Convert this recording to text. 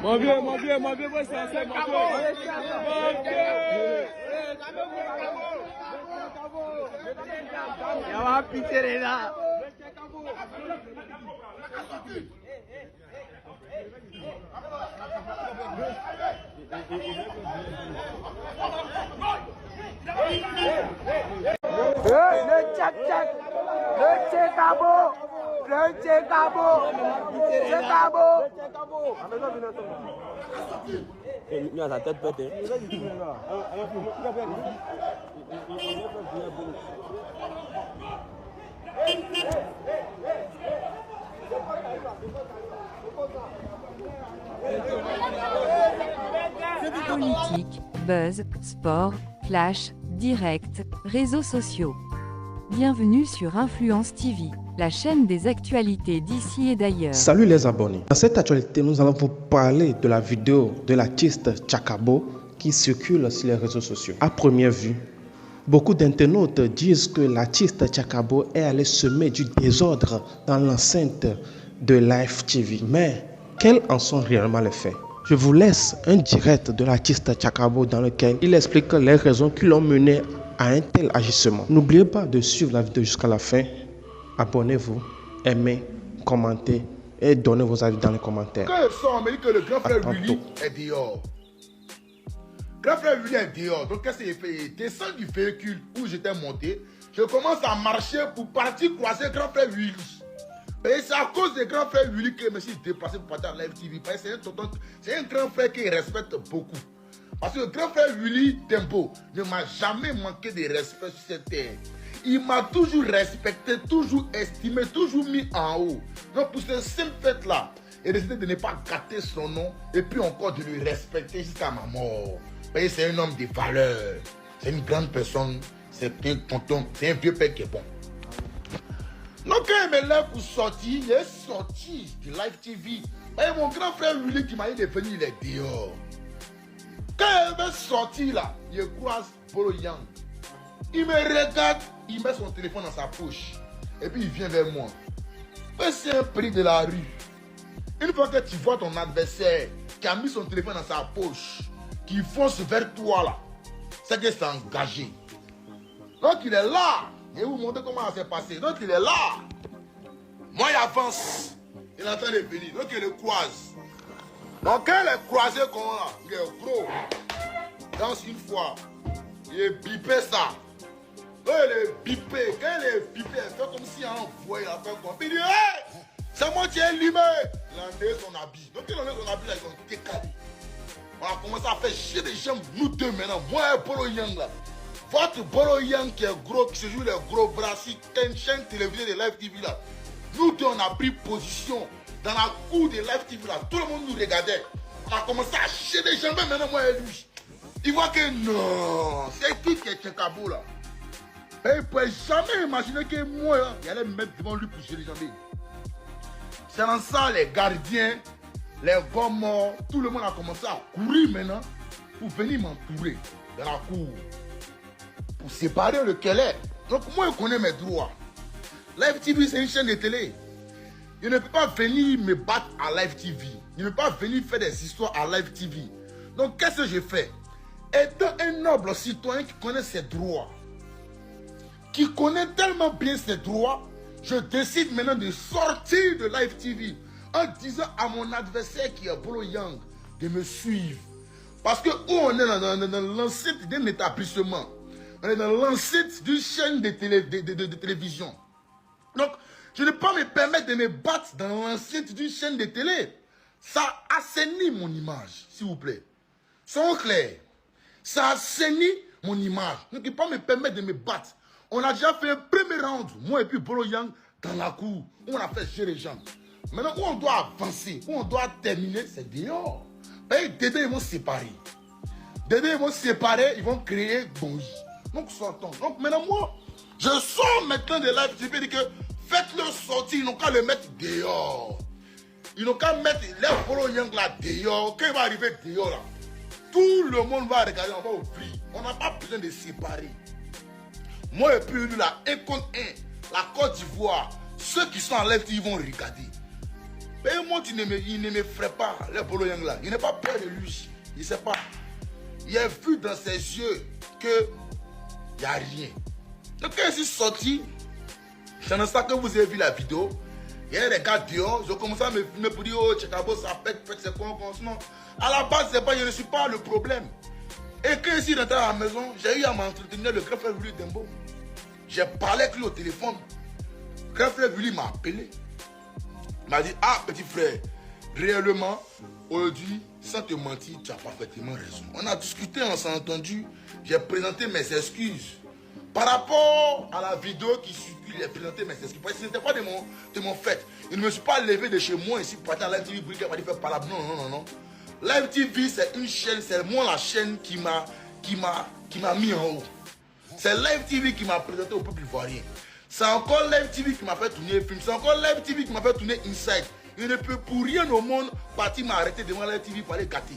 Mon vieux, moi c'est assez, mon vieux. Il va pitié là. Le tchak-tchak, le tchekabo, le tchekabo, tchekabo. Il a sa tête pétée. Politique, buzz, sport, flash, direct, réseaux sociaux. Bienvenue sur Influence TV, la chaîne des actualités d'ici et d'ailleurs. Salut les abonnés. Dans cette actualité, nous allons vous parler de la vidéo de l'artiste Tchakabo qui circule sur les réseaux sociaux. À première vue, beaucoup d'internautes disent que l'artiste Tchakabo est allé semer du désordre dans l'enceinte de Live TV. Mais quels en sont réellement les faits? Je vous laisse un direct de l'artiste Tchakabo dans lequel il explique les raisons qui l'ont mené à un tel agissement. N'oubliez pas de suivre la vidéo jusqu'à la fin. Abonnez-vous, aimez, commentez et donnez vos avis dans les commentaires. Quand il sort, on me dit que le grand frère Willy est dehors. Grand frère Willy est dehors. Donc qu'est-ce qu'il fait? Il descend du véhicule où j'étais monté. Je commence à marcher pour partir croiser grand frère Willy. Et c'est à cause de grand frère Willy que je me suis déplacé pour partir à Live TV. C'est un grand frère qui respecte beaucoup. Parce que le grand frère Willy Tempo ne m'a jamais manqué de respect sur cette terre. Il m'a toujours respecté, toujours estimé, toujours mis en haut. Donc pour ce simple fait-là, il a décidé de ne pas gâter son nom et puis encore de le respecter jusqu'à ma mort. C'est un homme de valeur, c'est une grande personne, c'est un tonton, c'est un vieux père qui est bon. Donc quand il me lève pour sortir, il est sorti du Live TV. Et mon grand frère Willy qui m'a dit de venir, il est dehors. Quand il est sorti là, il croise Bolo Yang. Il me regarde, il met son téléphone dans sa poche. Et puis il vient vers moi. C'est un prix de la rue. Une fois que tu vois ton adversaire qui a mis son téléphone dans sa poche, qui fonce vers toi là, c'est que c'est engagé. Donc il est là. Et vous montrez comment ça s'est passé. Donc il est là. Moi il avance. Il est en train de venir. Donc il le croise. Donc quand il est croisé comme là, il est gros. Dans une fois, il est bipé ça. Quand il est bipé, il fait comme si on envoyait la fin comme. Il dit hey! C'est moi qui ai limé. Il a enlevé son habit. Donc il a enlevé son habit là, ils ont décalé. On a commencé à faire chier des jambes, nous deux maintenant. Moi et Bolo Yang là. Votre Bolo Yang qui est gros, qui se joue les gros bras, si t'as une chaîne télévisée de Live TV là. Nous deux on a pris position dans la cour de Live TV là. Tout le monde nous regardait. On a commencé à chier des jambes maintenant moi et lui. Il voit que non, c'est qui est Tchakabo là. Et il ne pouvait jamais imaginer que moi là, il allait me mettre devant lui pour chier les jambes. C'est dans ça les gardiens, les gars morts, tout le monde a commencé à courir maintenant pour venir m'entourer dans la cour. Pour séparer lequel est. Donc moi je connais mes droits. Live TV c'est une chaîne de télé. Il ne peut pas venir me battre à Live TV. Il ne peut pas venir faire des histoires à Live TV. Donc qu'est-ce que je fais? Étant un noble citoyen qui connaît ses droits, qui connaît tellement bien ses droits, je décide maintenant de sortir de Live TV en disant à mon adversaire qui est Bolo Yang de me suivre. Parce que où on est dans l'enceinte d'un établissement, on est dans l'enceinte d'une chaîne de télévision. Donc, je ne peux pas me permettre de me battre dans l'enceinte d'une chaîne de télé. Ça assainit mon image, s'il vous plaît. Soyons clairs. Ça assainit mon image. Je ne peux pas me permettre de me battre. On a déjà fait un premier round, moi et puis Bolo Yang, dans la cour, où on a fait gérer les gens. Maintenant, où on doit avancer, où on doit terminer, c'est dehors. Dédé, ils vont se séparer. Dédé, ils vont se séparer, ils vont créer Bonji. Donc, sortons. Donc, maintenant, moi, je sors maintenant de Live TV et que faites-le sortir, ils n'ont qu'à le mettre dehors. Ils n'ont qu'à mettre les Bolo Yang là dehors. Quand il va arriver dehors là, Tout le monde va regarder, on va ouvrir. On n'a pas besoin de séparer. Moi et puis lui, là, 1 contre 1, la Côte d'Ivoire, ceux qui sont en live, ils vont regarder. Mais moi, il ne me ferait pas, le Bolo Yang là. Il n'est pas peur de lui. Il ne sait pas. Il a vu dans ses yeux que il n'y a rien. Donc quand je suis sorti, c'est dans ça que vous avez vu la vidéo. Il y a des gars dehors, je commence à me filmer pour dire oh Tchakabo ça pète, c'est quoi, non. À la base, c'est pas, je ne suis pas le problème. Et quand je suis rentré à la maison, j'ai eu à m'entretenir le grand frère Willy Dembo. J'ai parlé avec lui au téléphone. Le grand frère Willy m'a appelé. Il m'a dit ah petit frère, réellement, aujourd'hui, sans te mentir, tu as parfaitement raison. On a discuté, on s'est entendu. J'ai présenté mes excuses. Par rapport à la vidéo qui suit, j'ai présenté mes excuses. Parce que ce n'était pas de mon fait. Je ne me suis pas levé de chez moi ici pour aller à Live TV pour dire faire par là. Non, non, non, non. Live TV, c'est une chaîne, c'est moi la chaîne qui m'a mis en haut. C'est Live TV qui m'a présenté au peuple ivoirien. C'est encore Live TV qui m'a fait tourner un film. C'est encore Live TV qui m'a fait tourner Inside. Il ne peut pour rien au monde partir m'arrêter devant Live TV pour aller gâter.